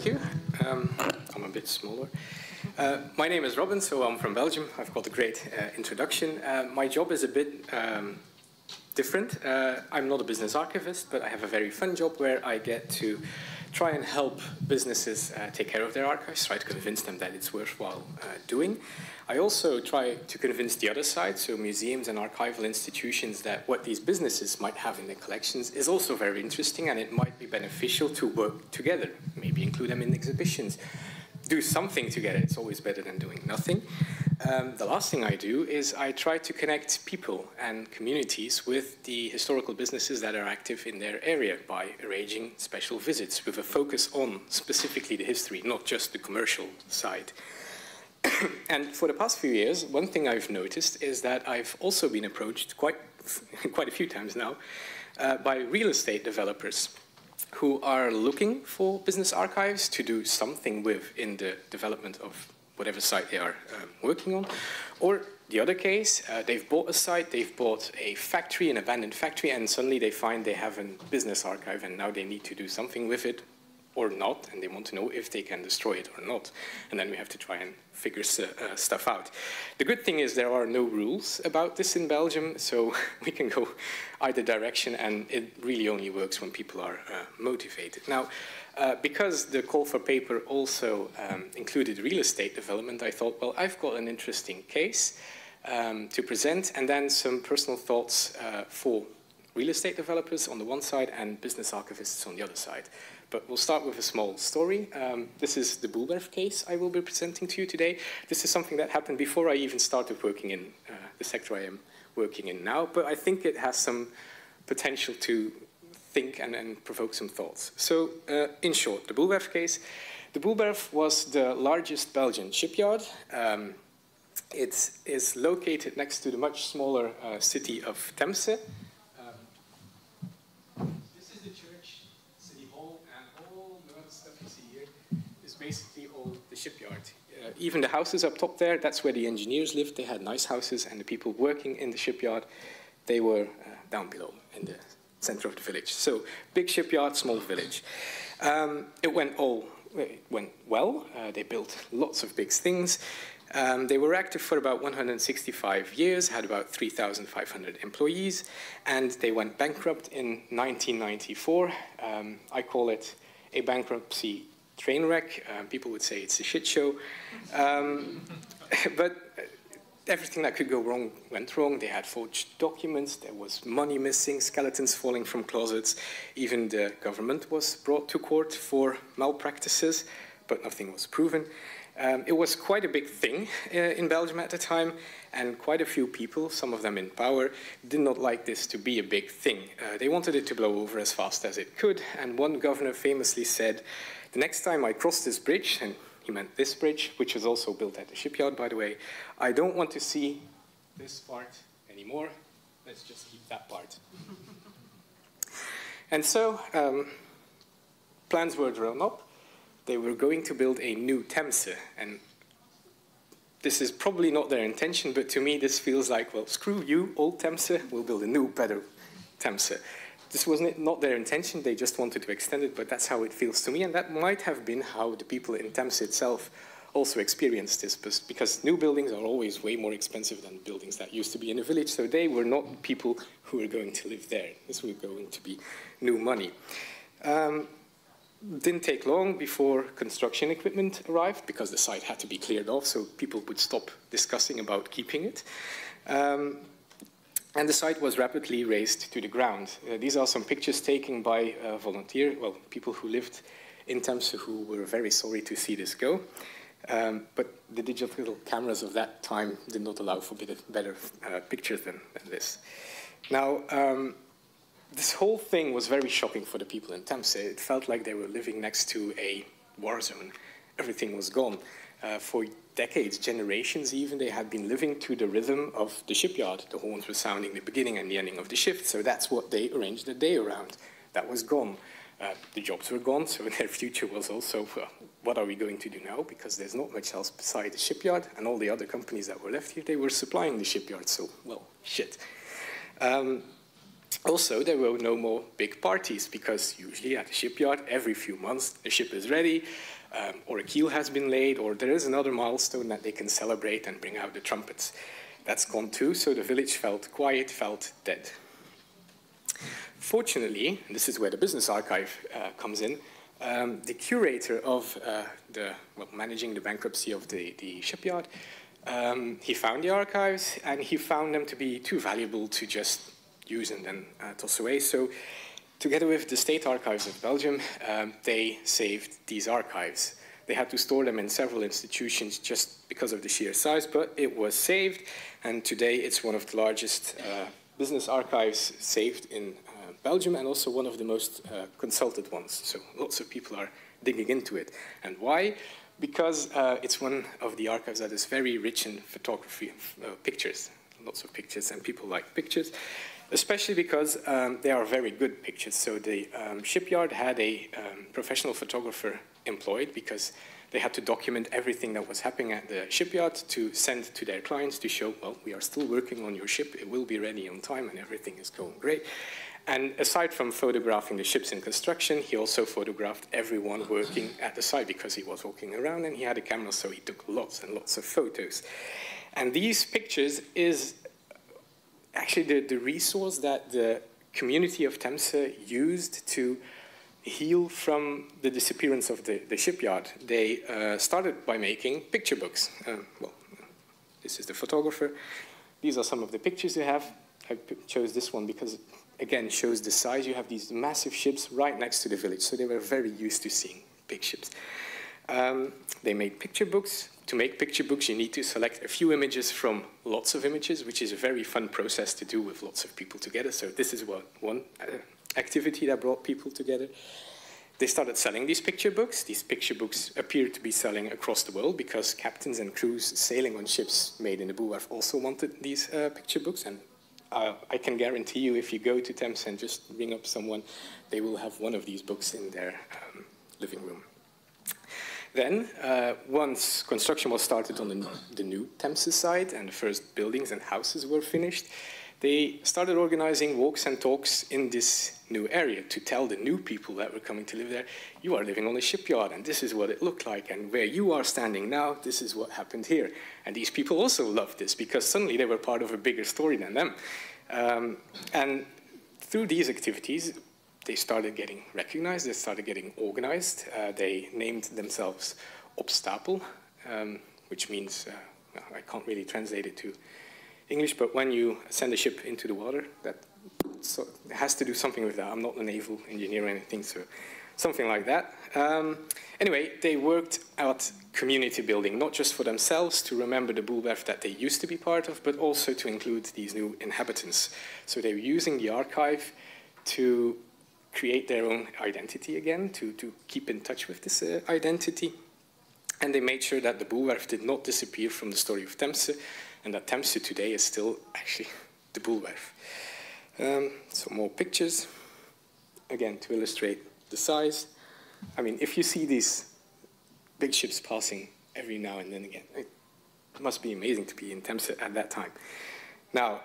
thank you. I'm a bit smaller. My name is Robin, so I'm from Belgium. I've got a great introduction. My job is a bit different. I'm not a business archivist, but I have a very fun job where I get to try and help businesses take care of their archives, try to convince them that it's worthwhile doing. I also try to convince the other side, so museums and archival institutions, that what these businesses might have in their collections is also very interesting and it might be beneficial to work together, maybe include them in exhibitions. Do something together, it's always better than doing nothing. The last thing I do is I try to connect people and communities with the historical businesses that are active in their area by arranging special visits with a focus on specifically the history, not just the commercial side. And for the past few years, one thing I've noticed is that I've also been approached quite a few times now by real estate developers who are looking for business archives to do something with in the development of whatever site they are working on. Or the other case, they've bought a site, they've bought a factory, an abandoned factory, and suddenly they find they have a business archive and now they need to do something with it or not, and they want to know if they can destroy it or not. And then we have to try and figure stuff out. The good thing is there are no rules about this in Belgium, so we can go either direction, and it really only works when people are motivated. Now, because the call for paper also included real estate development, I thought, well, I've got an interesting case to present, and then some personal thoughts for real estate developers on the one side and business archivists on the other side. But we'll start with a small story. This is the BOELWERF case I will be presenting to you today. This is something that happened before I even started working in the sector I am working in now, but I think it has some potential to think and provoke some thoughts. So, in short, the BOELWERF case. The BOELWERF was the largest Belgian shipyard. It is located next to the much smaller city of Temse. Basically all the shipyard. Even the houses up top there, that's where the engineers lived. They had nice houses, and the people working in the shipyard, they were down below in the center of the village. So big shipyard, small village. It went well. They built lots of big things. They were active for about 165 years, had about 3,500 employees, and they went bankrupt in 1994. I call it a bankruptcy train wreck. People would say it's a shit show. But everything that could go wrong went wrong. They had forged documents, there was money missing, skeletons falling from closets. Even the government was brought to court for malpractices, but nothing was proven. It was quite a big thing in Belgium at the time, and quite a few people, some of them in power, did not like this to be a big thing. They wanted it to blow over as fast as it could, and one governor famously said, "The next time I cross this bridge," and he meant this bridge, which was also built at the shipyard, by the way, "I don't want to see this part anymore. Let's just keep that part." And so plans were drawn up. They were going to build a new Temse, and this is probably not their intention, but to me this feels like, well, screw you, old Temse, we'll build a new, better Temse. This was not their intention, they just wanted to extend it, but that's how it feels to me, and that might have been how the people in Temse itself also experienced this, because new buildings are always way more expensive than buildings that used to be in a village, so they were not people who were going to live there. This was going to be new money. Didn't take long before construction equipment arrived, because the site had to be cleared off, so people would stop discussing about keeping it. And the site was rapidly razed to the ground. These are some pictures taken by people who lived in Temse who were very sorry to see this go. But the digital cameras of that time did not allow for better pictures than this. Now, this whole thing was very shocking for the people in Temse. It felt like they were living next to a war zone. Everything was gone. For decades, generations even, they had been living to the rhythm of the shipyard. The horns were sounding the beginning and the ending of the shift, so that's what they arranged the day around. That was gone. The jobs were gone, so their future was also, what are we going to do now? Because there's not much else beside the shipyard, and all the other companies that were left here, they were supplying the shipyard, so, well, shit. Also, there were no more big parties because usually at the shipyard, every few months, the ship is ready, or a keel has been laid, or there is another milestone that they can celebrate and bring out the trumpets. That's gone too, so the village felt quiet, felt dead. Fortunately, and this is where the business archive comes in, the curator of managing the bankruptcy of the shipyard, he found the archives, and he found them to be too valuable to just use and then toss away. So together with the State Archives of Belgium, they saved these archives. They had to store them in several institutions just because of the sheer size, but it was saved, and today it's one of the largest business archives saved in Belgium, and also one of the most consulted ones. So lots of people are digging into it. And why? Because it's one of the archives that is very rich in photography, pictures, lots of pictures, and people like pictures, especially because they are very good pictures. So the shipyard had a professional photographer employed because they had to document everything that was happening at the shipyard to send to their clients to show, well, we are still working on your ship, it will be ready on time, and everything is going great. And aside from photographing the ships in construction, he also photographed everyone working at the site because he was walking around and he had a camera, so he took lots and lots of photos. And these pictures is actually the resource that the community of Temse used to heal from the disappearance of the shipyard. They started by making picture books. Well, this is the photographer. These are some of the pictures you have. I chose this one because, again, it shows the size. You have these massive ships right next to the village, so they were very used to seeing big ships. They made picture books. To make picture books, you need to select a few images from lots of images, which is a very fun process to do with lots of people together. So this is one activity that brought people together. They started selling these picture books. These picture books appeared to be selling across the world because captains and crews sailing on ships made in the BOELWERF also wanted these picture books. And I can guarantee you, if you go to Thames and just ring up someone, they will have one of these books in their living room. Then, once construction was started on the new Thames side and the first buildings and houses were finished, they started organizing walks and talks in this new area to tell the new people that were coming to live there, you are living on a shipyard and this is what it looked like, and where you are standing now, this is what happened here. And these people also loved this because suddenly they were part of a bigger story than them. And through these activities, they started getting recognized, they started getting organized. They named themselves Opstapel, which means, I can't really translate it to English, but when you send a ship into the water, it has to do something with that. I'm not a naval engineer or anything, so something like that. Anyway, they worked out community building, not just for themselves to remember the BOELWERF that they used to be part of, but also to include these new inhabitants. So they were using the archive to create their own identity again, to keep in touch with this identity. And they made sure that the BOELWERF did not disappear from the story of Temse, and that Temse today is still actually the BOELWERF. Some more pictures, again, to illustrate the size. I mean, if you see these big ships passing every now and then again, it must be amazing to be in Temse at that time. Now,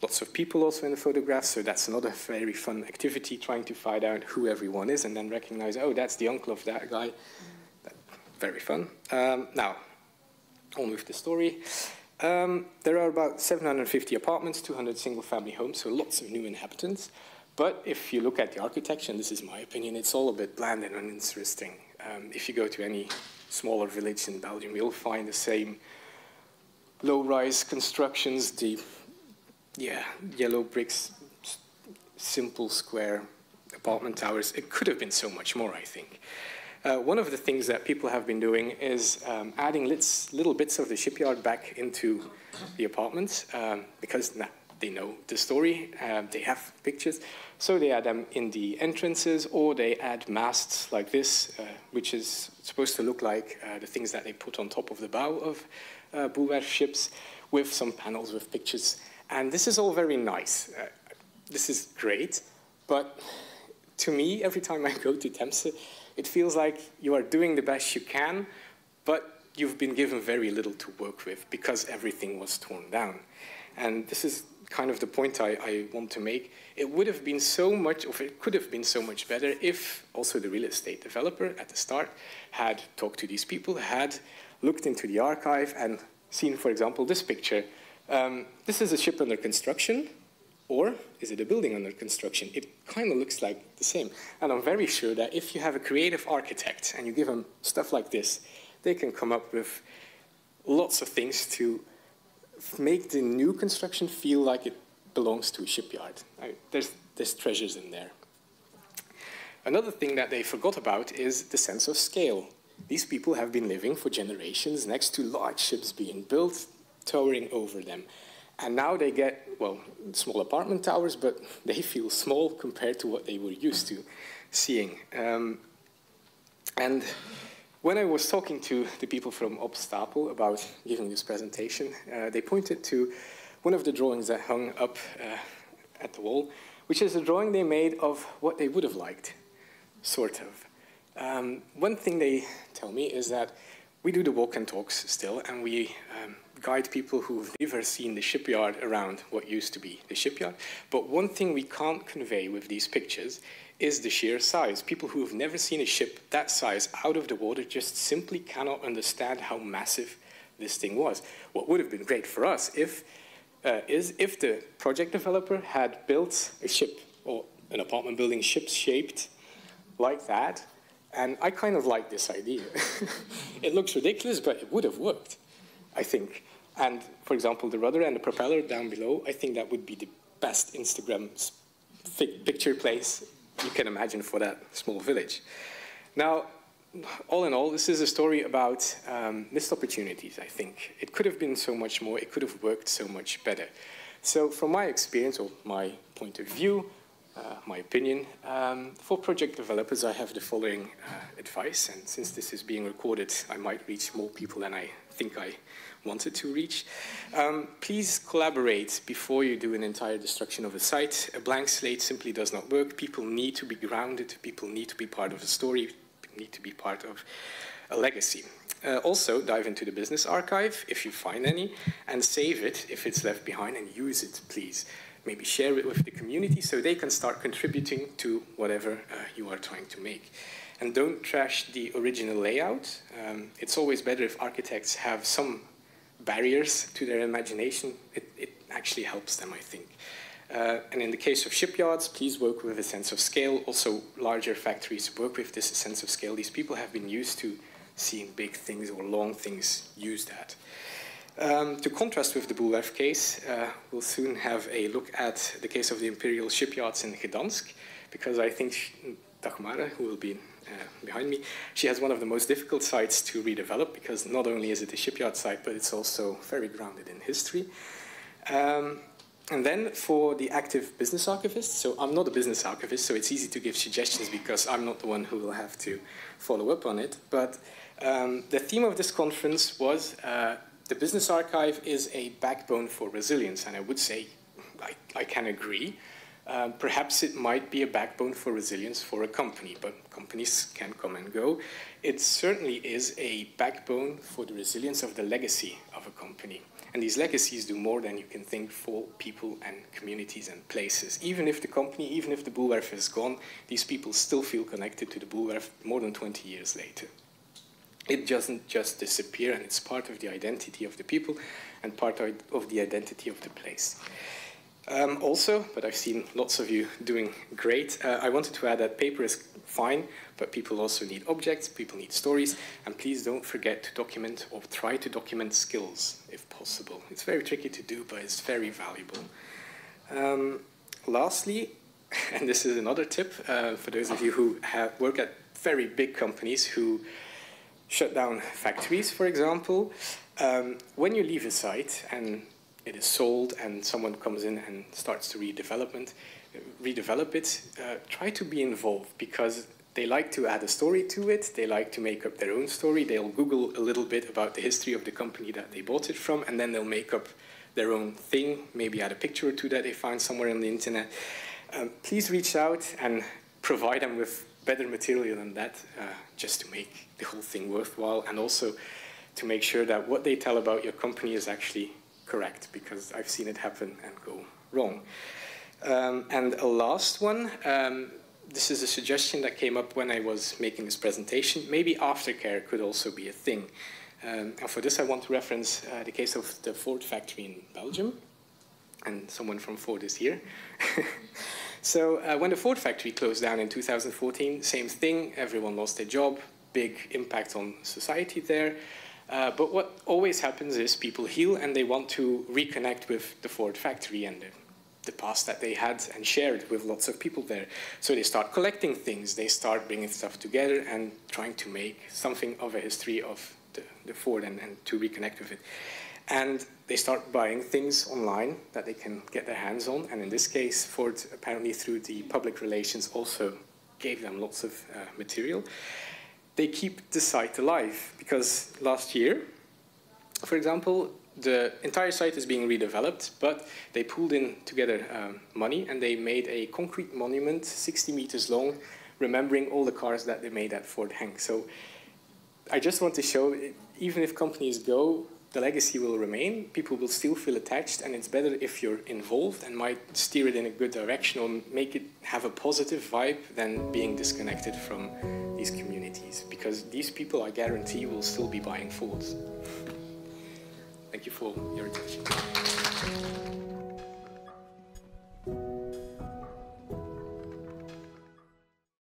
lots of people also in the photographs, so that's another very fun activity, trying to find out who everyone is and then recognize, oh, that's the uncle of that guy. Very fun. Now, I'll move the story. There are about 750 apartments, 200 single-family homes, so lots of new inhabitants. But if you look at the architecture, and this is my opinion, it's all a bit bland and uninteresting. If you go to any smaller village in Belgium, you'll find the same low-rise constructions, the yellow bricks, simple square apartment towers. It could have been so much more, I think. One of the things that people have been doing is adding little bits of the shipyard back into the apartments because they know the story, they have pictures, so they add them in the entrances, or they add masts like this, which is supposed to look like the things that they put on top of the bow of BOELWERF ships, with some panels with pictures. And this is all very nice. This is great, but to me, every time I go to Temse, it feels like you are doing the best you can, but you've been given very little to work with because everything was torn down. And this is kind of the point I want to make. It would have been so much, or it could have been so much better if also the real estate developer at the start had talked to these people, had looked into the archive and seen, for example, this picture. This is a ship under construction, or is it a building under construction? It kind of looks like the same. And I'm very sure that if you have a creative architect and you give them stuff like this, they can come up with lots of things to make the new construction feel like it belongs to a shipyard. There's treasures in there. Another thing that they forgot about is the sense of scale. These people have been living for generations next to large ships being built, towering over them. And now they get, well, small apartment towers, but they feel small compared to what they were used to seeing. And when I was talking to the people from Obstapel about giving this presentation, they pointed to one of the drawings that hung up at the wall, which is a drawing they made of what they would have liked, sort of. One thing they tell me is that we do the walk and talks still, and we guide people who've never seen the shipyard around what used to be the shipyard. But one thing we can't convey with these pictures is the sheer size. People who have never seen a ship that size out of the water just simply cannot understand how massive this thing was. What would have been great for us is if the project developer had built a ship or an apartment building ship-shaped like that. And I kind of like this idea. It looks ridiculous, but it would have worked, I think. And for example, the rudder and the propeller down below, I think that would be the best Instagram picture place you can imagine for that small village. Now, all in all, this is a story about missed opportunities, I think. It could have been so much more. It could have worked so much better. So from my experience, or my point of view, my opinion, for project developers, I have the following advice. And since this is being recorded, I might reach more people than I think I wanted to reach. Please collaborate before you do an entire destruction of a site. A blank slate simply does not work. People need to be grounded. People need to be part of a story. People need to be part of a legacy. Also, dive into the business archive, if you find any, and save it if it's left behind, and use it, please. Maybe share it with the community so they can start contributing to whatever you are trying to make. And don't trash the original layout. It's always better if architects have some barriers to their imagination. It actually helps them, I think. And in the case of shipyards, please work with a sense of scale. Also, larger factories work with this sense of scale. These people have been used to seeing big things or long things used at. To contrast with the BOELWERF case, we'll soon have a look at the case of the Imperial Shipyards in Gdansk, because I think Dagmara, who will be behind me, she has one of the most difficult sites to redevelop, because not only is it a shipyard site, but it's also very grounded in history. And then for the active business archivist, so I'm not a business archivist, so it's easy to give suggestions because I'm not the one who will have to follow up on it. But the theme of this conference was the business archive is a backbone for resilience, and I would say I can agree. Perhaps it might be a backbone for resilience for a company, but companies can come and go. It certainly is a backbone for the resilience of the legacy of a company. And these legacies do more than you can think for people and communities and places. Even if the company, even if the BOELWERF is gone, these people still feel connected to the BOELWERF more than 20 years later. It doesn't just disappear, and it's part of the identity of the people and part of the identity of the place. Also, but I've seen lots of you doing great, I wanted to add that paper is fine, but people also need objects, people need stories, and please don't forget to document or try to document skills, if possible. It's very tricky to do, but it's very valuable. Lastly, and this is another tip for those of you who work at very big companies who shut down factories, for example, when you leave a site and it is sold and someone comes in and starts to redevelop it, try to be involved, because they like to add a story to it, they like to make up their own story, they'll Google a little bit about the history of the company that they bought it from, and then they'll make up their own thing, maybe add a picture or two that they find somewhere on the internet. Please reach out and provide them with better material than that, just to make the whole thing worthwhile, and also to make sure that what they tell about your company is actually correct, because I've seen it happen and go wrong. And a last one, this is a suggestion that came up when I was making this presentation. Maybe aftercare could also be a thing. And for this, I want to reference the case of the Ford factory in Belgium. And someone from Ford is here. So when the Ford factory closed down in 2014, same thing, everyone lost their job, big impact on society there. But what always happens is people heal and they want to reconnect with the Ford factory and the past that they had and shared with lots of people there. So they start collecting things, they start bringing stuff together and trying to make something of a history of the Ford and to reconnect with it. And they start buying things online that they can get their hands on. And in this case, Ford, apparently through the public relations, also gave them lots of material. They keep the site alive because last year, for example, the entire site is being redeveloped, but they pooled in together money and they made a concrete monument 60 meters long, remembering all the cars that they made at Ford Henk. So I just want to show, even if companies go, the legacy will remain, people will still feel attached, and it's better if you're involved and might steer it in a good direction or make it have a positive vibe than being disconnected from these communities, because these people, I guarantee, will still be buying Fords. Thank you for your attention.